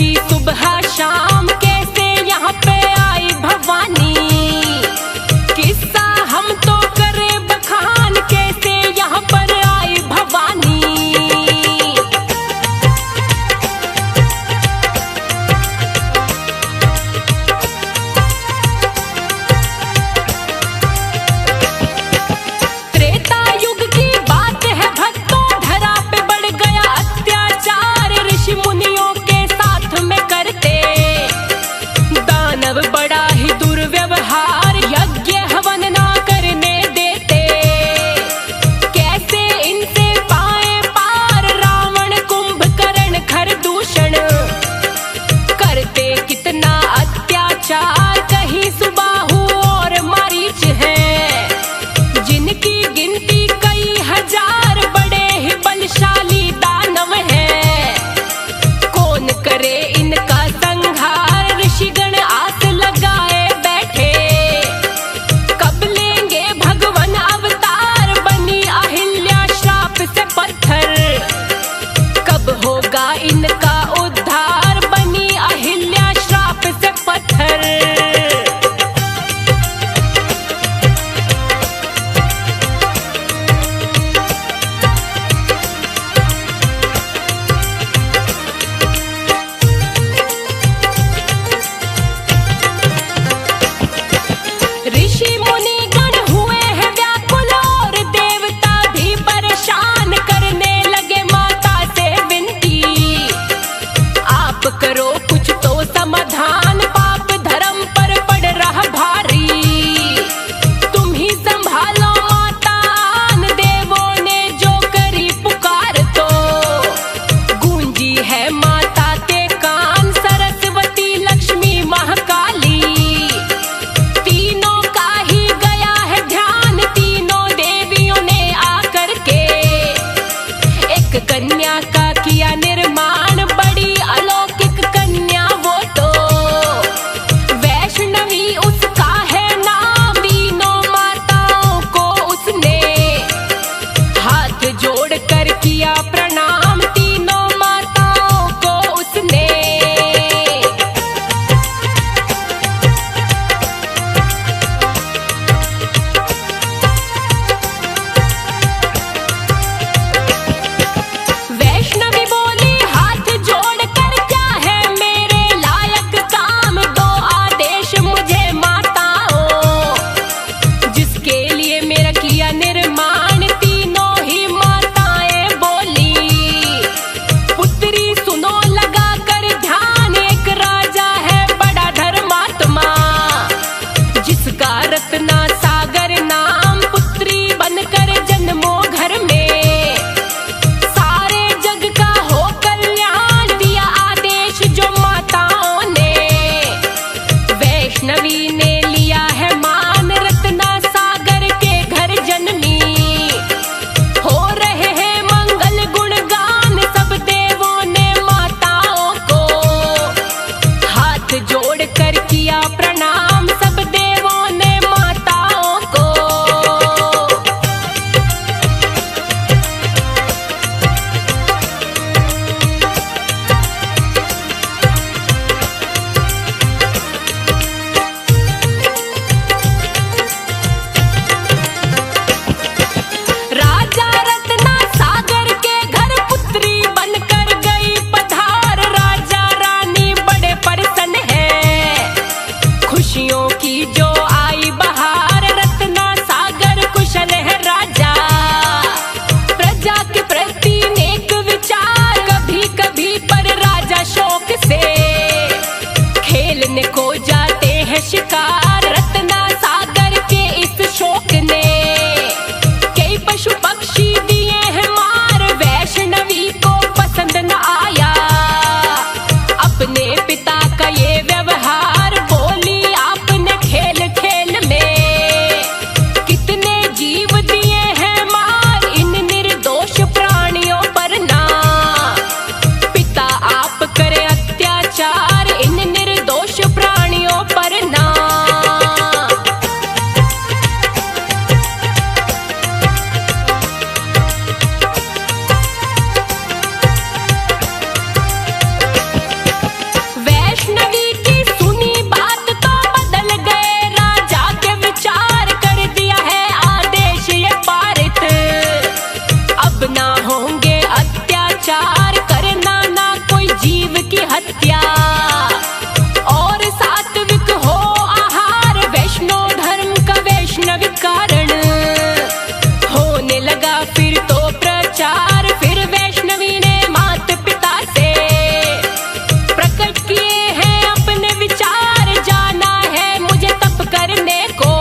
की सुबह शाम कैसे यहाँ पे आई भवानी। किस्सा हम तो करे बखान कैसे यहाँ पर आई भवानी। त्रेता युग की बात है भक्तों, धरा पे बढ़ गया अत्याचार ऋषि मुनियों के साथ में करते। दानव बड़ा ही दुर्व्यवहार हत्या और सात्विक हो आहार, वैष्णव धर्म का वैष्णवीकरण होने लगा फिर तो प्रचार। फिर वैष्णवी ने माता पिता से प्रकट किए हैं अपने विचार, जाना है मुझे तप करने को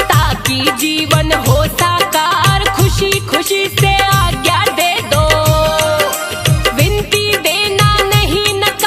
ताकि जीवन हो साकार, खुशी खुशी से आज्ञा दे दो, विनती देना नहीं नकार।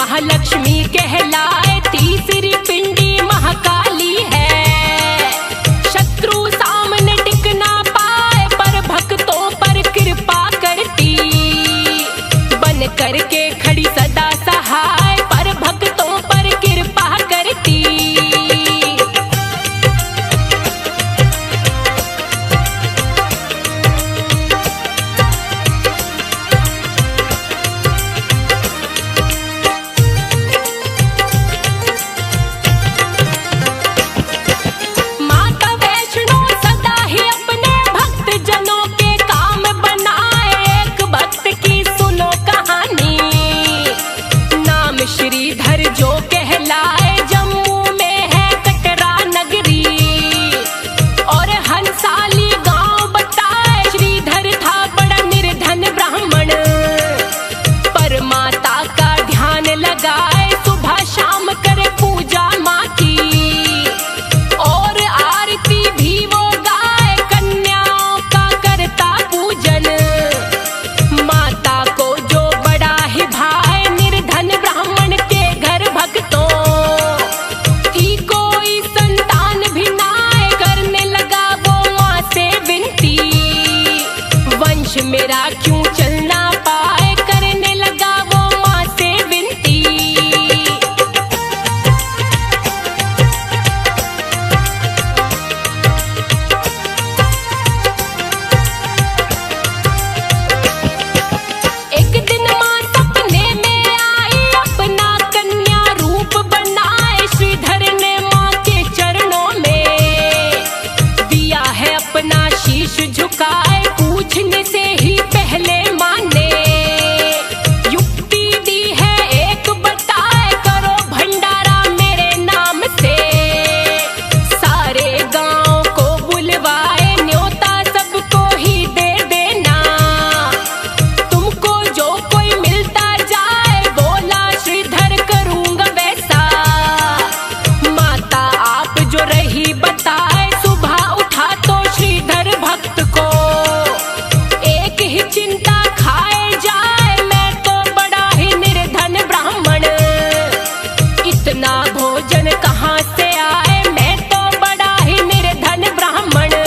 महालक्ष्मी कहलाए, तीसरी पिंडी महाकाली है। शत्रु सामने टिक ना पाए, पर भक्तों पर कृपा करती, बन करके खड़ी सदा सहाय, पर भक्तों पर कृपा करती। श्रीधर जो कहलाए, जम्मू में है कटरा नगरी, और हंसाली गांव बताए। श्रीधर था बड़ा निर्धन ब्राह्मण, पर माता का ध्यान लगाए, सुबह शाम करे पूजा माँ की, और आरती भी वो गाए, कन्याओं का करता पूजन। माता को जो बड़ा ही भाई, निर्धन ब्राह्मण के घर भक्तों की कोई संतान भी नाए, करने लगा वो माँ से विनती, वंश मेरा क्यों चल ना पाए, करने लगा वो माँ से विनती। एक दिन माँ सपने में आई, अपना कन्या रूप बनाए, श्रीधर ने माँ के चरणों में दिया है अपना शीश झुकाए, पूछने से ही पहले माँ ने युक्ति दी है एक बताए, करो भंडारा मेरे नाम से, सारे गांव को बुलवाए, न्योता सबको ही दे देना, तुमको जो कोई मिलता जाए, बोला श्रीधर करूंगा वैसा। माता आप जो रही बताए, सुबह उठा तो श्रीधर भक्त को एक ही चिंता खाए जाए, मैं तो बड़ा ही निर्धन ब्राह्मण, इतना भोजन कहाँ से आए, मैं तो बड़ा ही निर्धन ब्राह्मण।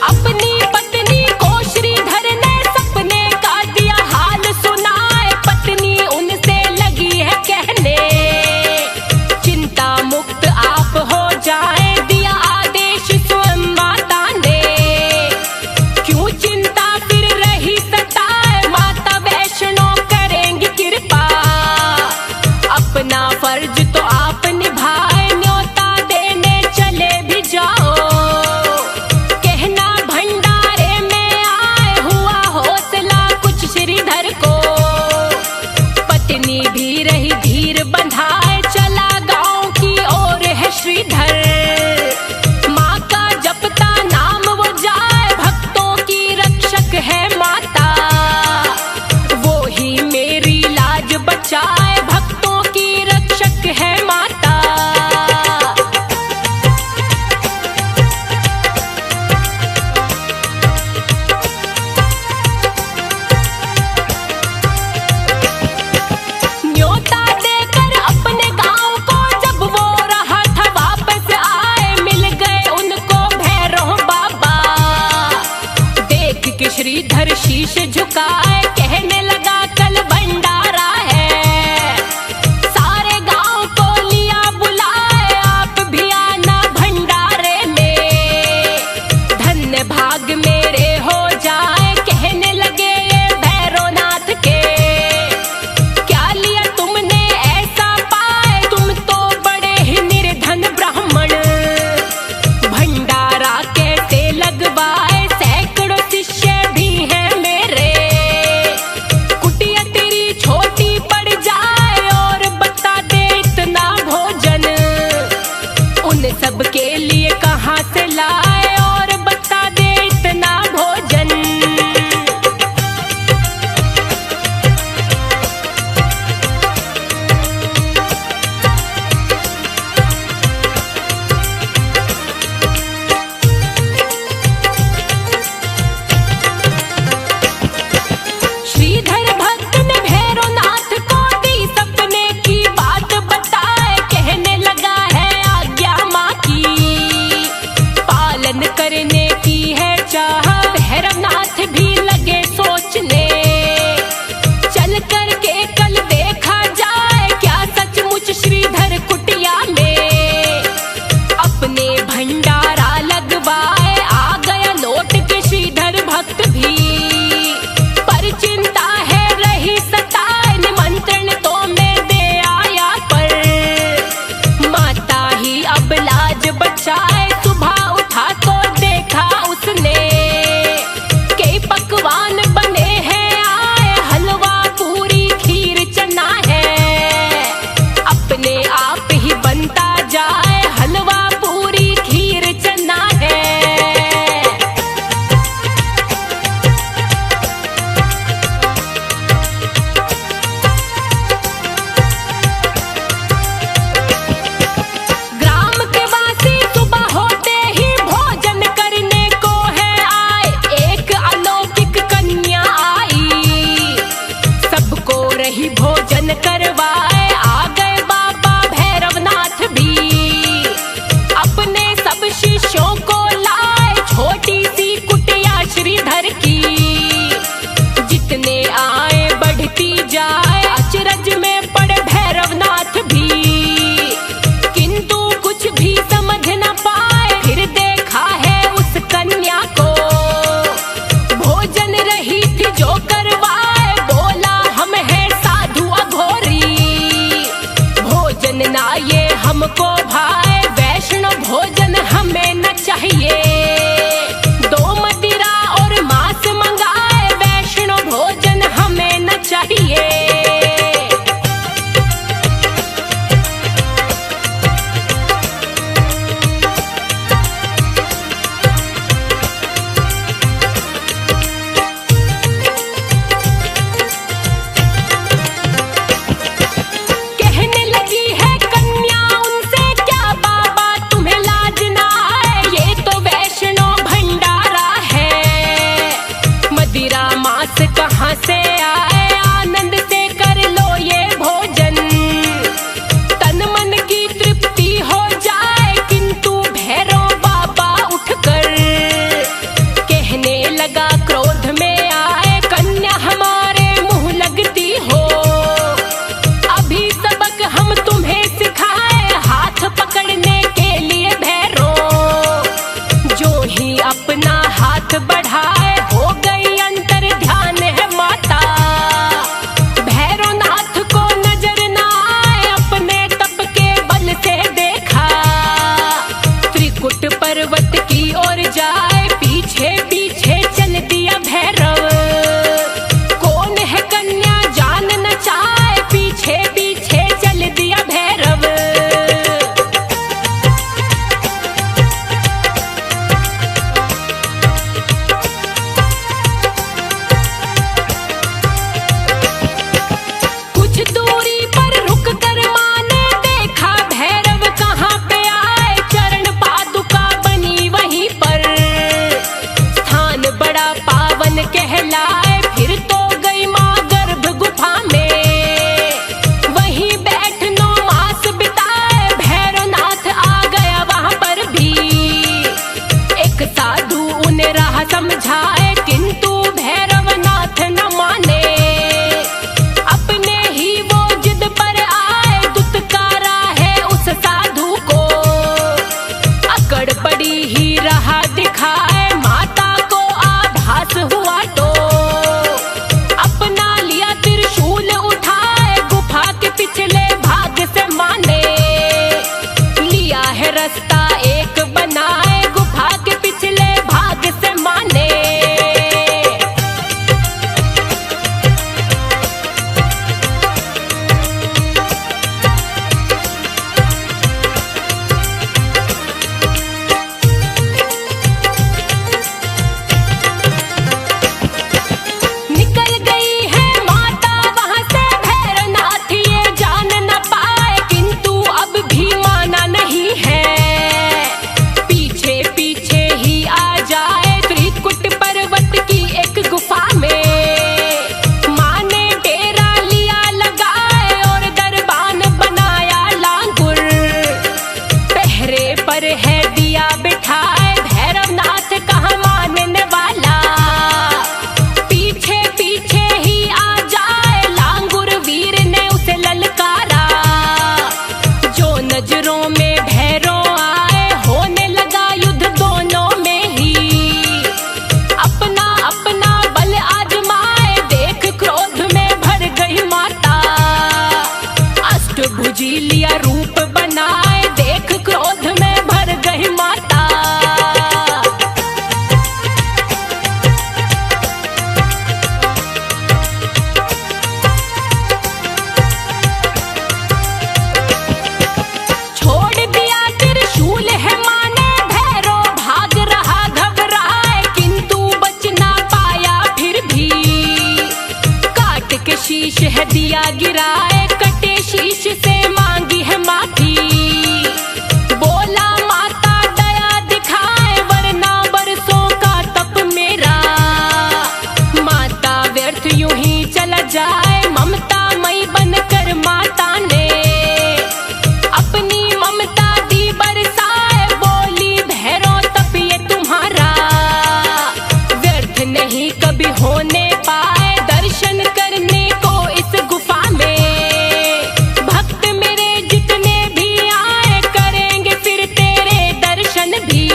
अपनी पत्नी को श्रीधर ने सपने का दिया हाल सुनाए, पत्नी उनसे लगी है कहने, चिंता मुक्त आप हो जाए, दिया आदेश स्वयं माता ने, क्यों चिंता फिर रही सताए, माता वैष्णो करेंगी कृपा, अपना फर्ज तो आप निभाए, न्योता देने चले भी जाओ, कहना भंडारे में आए, हुआ हौसला कुछ श्रीधर को, पत्नी भी रही धीर बंधाए, चला गांव की ओर है श्रीधर, माँ का जपता नाम वो जाए, भक्तों की रक्षक है माता, वो ही मेरी लाज बचाए, भक्तों की रक्षक है माता। न्योता देकर अपने जी लिया रूप बनाए, देख क्रोध में भर गई माता। छोड़ दिया त्रिशूल है माने, भैरव भाग रहा घबराए, किंतु बच ना पाया फिर भी। काट के शीश है दिया गिराए, कटे शीश से मांगी है माफी। बोला माता दया दिखाए, वरना बरसों का तप मेरा। माता व्यर्थ यूं ही चला जाए, ममता मई बनकर माता ने अपनी ममता दी बरसाए। बोली भैरव तप ये तुम्हारा व्यर्थ नहीं कभी होने पाए, दर्शन करने को इस गुफा में। भक्त मेरे जितने भी आए, करेंगे फिर तेरे दर्शन भी।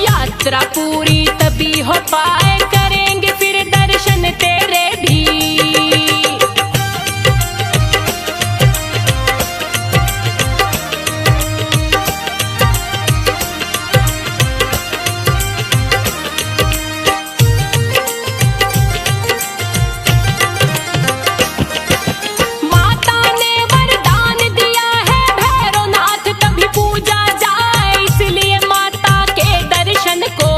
यात्रा पूरी तभी हो पाए, करेंगे फिर दर्शन तेरे भी। माता ने वरदान दिया है, भैरवनाथ तभी पूजा जाए, इसलिए माता के दर्शन को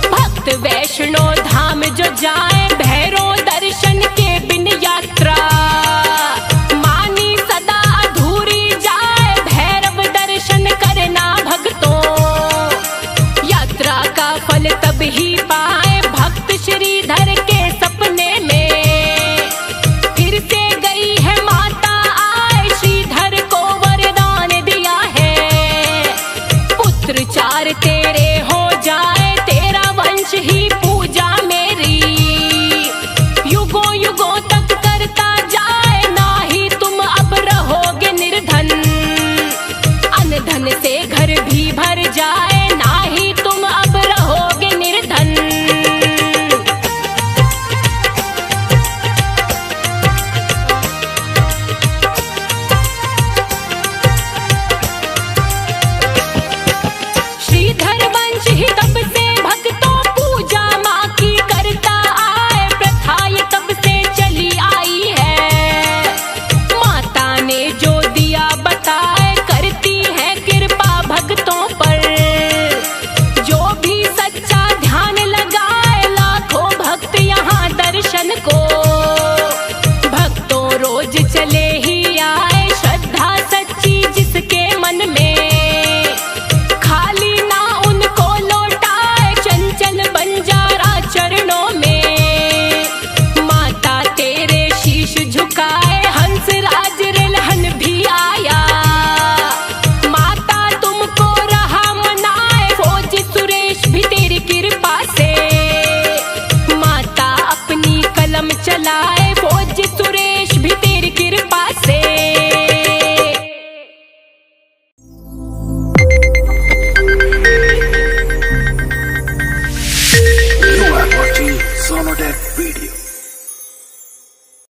भक्त वैष्णो धाम जो जाए, भैरव दर्शन के बिन यात्रा मानी सदा अधूरी जाए। भैरव दर्शन करना भक्तों, यात्रा का फल तब ही पाए। भक्त श्रीधर के सपने में फिर से गई है माता आए, श्रीधर को वरदान दिया है, पुत्र चार तेरे हो जाए, तेरा वंश ही पूजा मेरी। युगों युगों तक करता जाए, ना ही तुम अब रहोगे निर्धन। अनधन से घर भी भर जाए, ना ही तुम अब रहोगे निर्धन। श्रीधर वंश ही तब से भक्तों पूजा माँ की करता आए, प्रथा ये तब से चली आई है। माता ने जो दिया बताए, करती है कृपा भक्तों पर। जो भी सच्चा ध्यान लगाए, लाखों भक्त यहाँ दर्शन को। भक्तों रोज चले